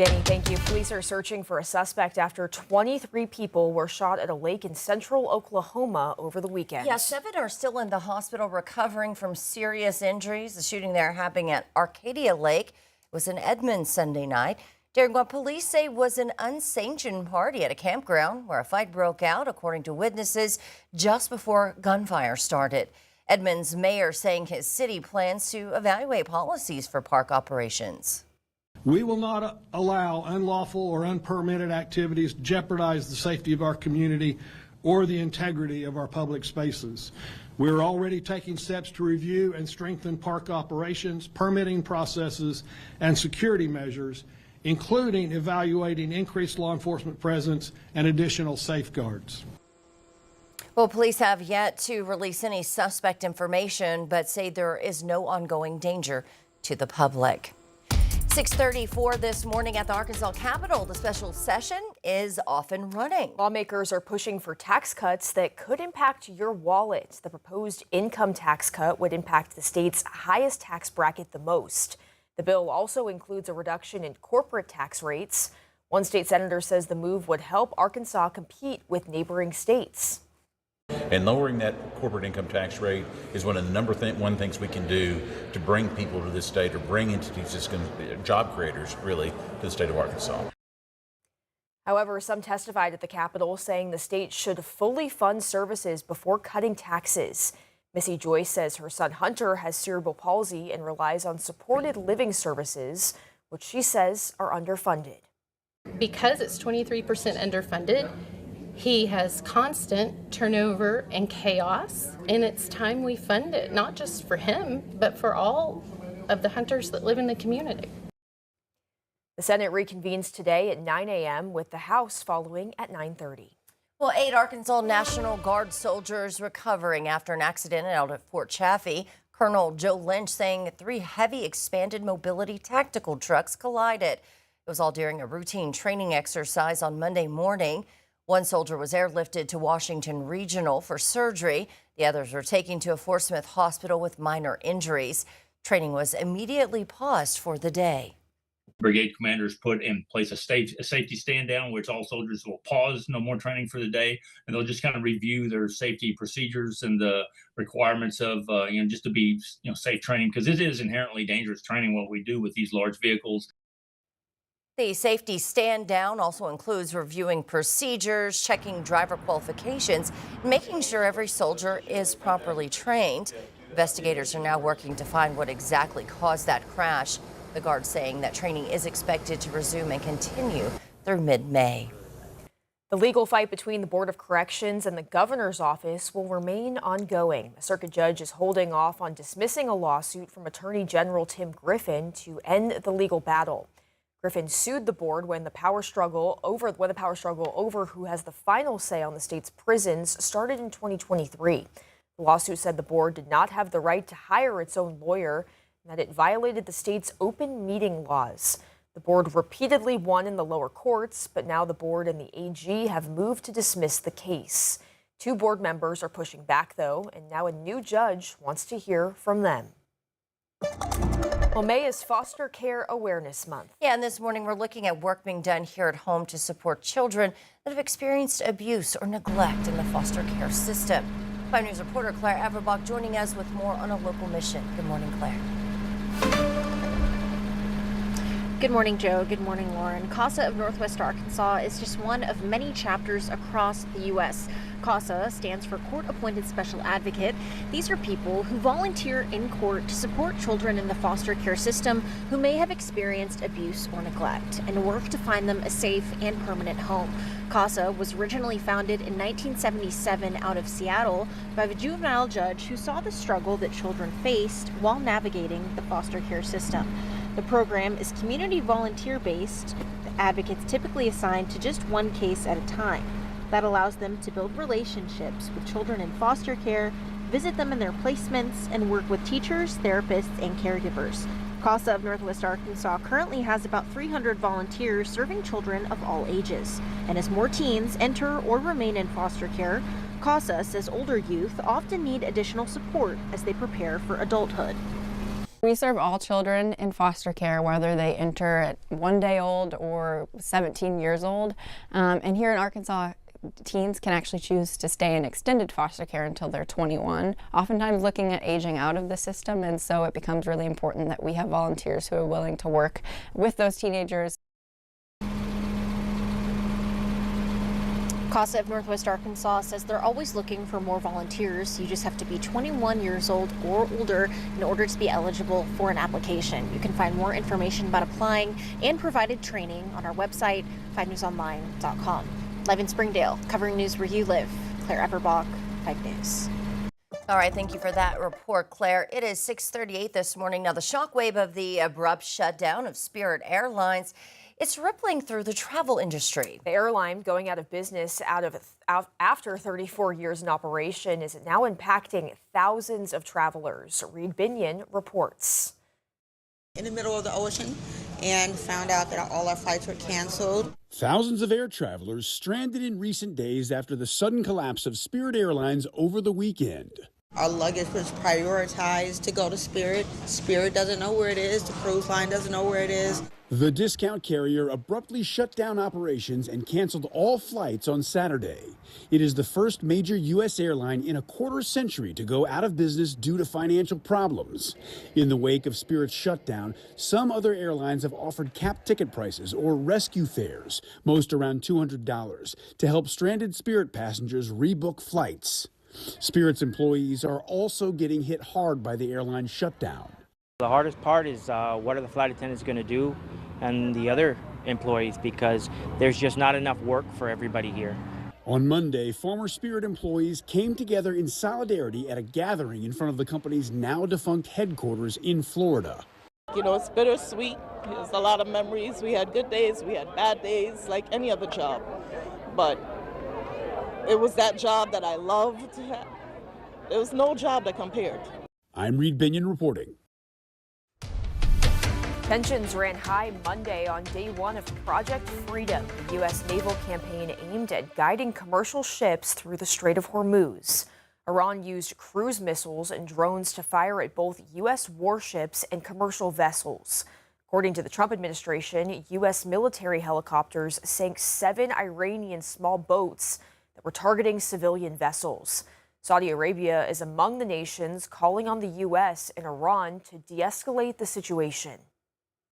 Danny, thank you. Police are searching for a suspect after 23 people were shot at a lake in central Oklahoma over the weekend. Yeah, 7 are still in the hospital recovering from serious injuries. The shooting there happening at Arcadia Lake. It was in Edmonds Sunday night during what police say was an unsanctioned party at a campground where a fight broke out, according to witnesses, just before gunfire started. Edmonds mayor saying his city plans to evaluate policies for park operations. We will not allow unlawful or unpermitted activities to jeopardize the safety of our community or the integrity of our public spaces. We're already taking steps to review and strengthen park operations, permitting processes, and security measures, including evaluating increased law enforcement presence and additional safeguards. Well, police have yet to release any suspect information, but say there is no ongoing danger to the public. 6:34 this morning at the Arkansas Capitol. The special session is off and running. Lawmakers are pushing for tax cuts that could impact your wallet. The proposed income tax cut would impact the state's highest tax bracket the most. The bill also includes a reduction in corporate tax rates. One state senator says the move would help Arkansas compete with neighboring states. And lowering that corporate income tax rate is one of the number one things we can do to bring people to this state, or bring entities that's going to be job creators, really, to the state of Arkansas. However, some testified at the Capitol saying the state should fully fund services before cutting taxes. Missy Joyce says her son Hunter has cerebral palsy and relies on supported living services, which she says are underfunded. Because it's 23% underfunded, he has constant turnover and chaos, and it's time we fund it, not just for him, but for all of the hunters that live in the community. The Senate reconvenes today at 9 a.m. with the House following at 9:30. Well, 8 Arkansas National Guard soldiers recovering after an accident out at Fort Chaffee. Colonel Joe Lynch saying 3 heavy expanded mobility tactical trucks collided. It was all during a routine training exercise on Monday morning. One soldier was airlifted to Washington Regional for surgery. The others were taken to a Fort Smith hospital with minor injuries. Training was immediately paused for the day. Brigade commanders put in place a safety stand down, which all soldiers will pause, no more training for the day, and they'll just kind of review their safety procedures and the requirements of, just to be, safe training, because it is inherently dangerous training what we do with these large vehicles. The safety stand down also includes reviewing procedures, checking driver qualifications, and making sure every soldier is properly trained. Investigators are now working to find what exactly caused that crash. The Guard saying that training is expected to resume and continue through mid-May. The legal fight between the Board of Corrections and the governor's office will remain ongoing. A circuit judge is holding off on dismissing a lawsuit from Attorney General Tim Griffin to end the legal battle. Griffin sued the board when the power struggle over who has the final say on the state's prisons started in 2023. The lawsuit said the board did not have the right to hire its own lawyer and that it violated the state's open meeting laws. The board repeatedly won in the lower courts, but now the board and the AG have moved to dismiss the case. 2 board members are pushing back, though, and now a new judge wants to hear from them. Well, May is Foster Care Awareness Month. Yeah, and this morning we're looking at work being done here at home to support children that have experienced abuse or neglect in the foster care system. 5 News reporter Claire Averbach joining us with more on a local mission. Good morning, Claire. Good morning, Joe. Good morning, Lauren. CASA of Northwest Arkansas is just one of many chapters across the U.S. CASA stands for Court-Appointed Special Advocate. These are people who volunteer in court to support children in the foster care system who may have experienced abuse or neglect and work to find them a safe and permanent home. CASA was originally founded in 1977 out of Seattle by a juvenile judge who saw the struggle that children faced while navigating the foster care system. The program is community volunteer-based. The advocates typically assigned to just one case at a time. That allows them to build relationships with children in foster care, visit them in their placements, and work with teachers, therapists, and caregivers. CASA of Northwest Arkansas currently has about 300 volunteers serving children of all ages. And as more teens enter or remain in foster care, CASA says older youth often need additional support as they prepare for adulthood. We serve all children in foster care, whether they enter at 1 day old or 17 years old. And here in Arkansas, teens can actually choose to stay in extended foster care until they're 21, oftentimes looking at aging out of the system. And so it becomes really important that we have volunteers who are willing to work with those teenagers. CASA of Northwest Arkansas says they're always looking for more volunteers. You just have to be 21 years old or older in order to be eligible for an application. You can find more information about applying and provided training on our website, 5newsonline.com. Live in Springdale, covering news where you live, Claire Everbach, 5 News. All right, thank you for that report, Claire. It is 6:38 this morning. Now, the shockwave of the abrupt shutdown of Spirit Airlines, it's rippling through the travel industry. The airline going out of business after 34 years in operation is now impacting thousands of travelers. Reed Binion reports. In the middle of the ocean and found out that all our flights were canceled. Thousands of air travelers stranded in recent days after the sudden collapse of Spirit Airlines over the weekend. Our luggage was prioritized to go to Spirit. Spirit doesn't know where it is. The cruise line doesn't know where it is. The discount carrier abruptly shut down operations and canceled all flights on Saturday. It is the first major U.S. airline in a quarter century to go out of business due to financial problems. In the wake of Spirit's shutdown, some other airlines have offered capped ticket prices or rescue fares, most around $200, to help stranded Spirit passengers rebook flights. Spirit's employees are also getting hit hard by the airline shutdown. The hardest part is what are the flight attendants going to do and the other employees, because there's just not enough work for everybody here. On Monday, former Spirit employees came together in solidarity at a gathering in front of the company's now defunct headquarters in Florida. You know, it's bittersweet. There's a lot of memories. We had good days, we had bad days, like any other job. But it was that job that I loved. There was no job that compared. I'm Reed Binion reporting. Tensions ran high Monday on day one of Project Freedom, the U.S. naval campaign aimed at guiding commercial ships through the Strait of Hormuz. Iran used cruise missiles and drones to fire at both U.S. warships and commercial vessels. According to the Trump administration, U.S. military helicopters sank 7 Iranian small boats that were targeting civilian vessels. Saudi Arabia is among the nations calling on the U.S. and Iran to de-escalate the situation.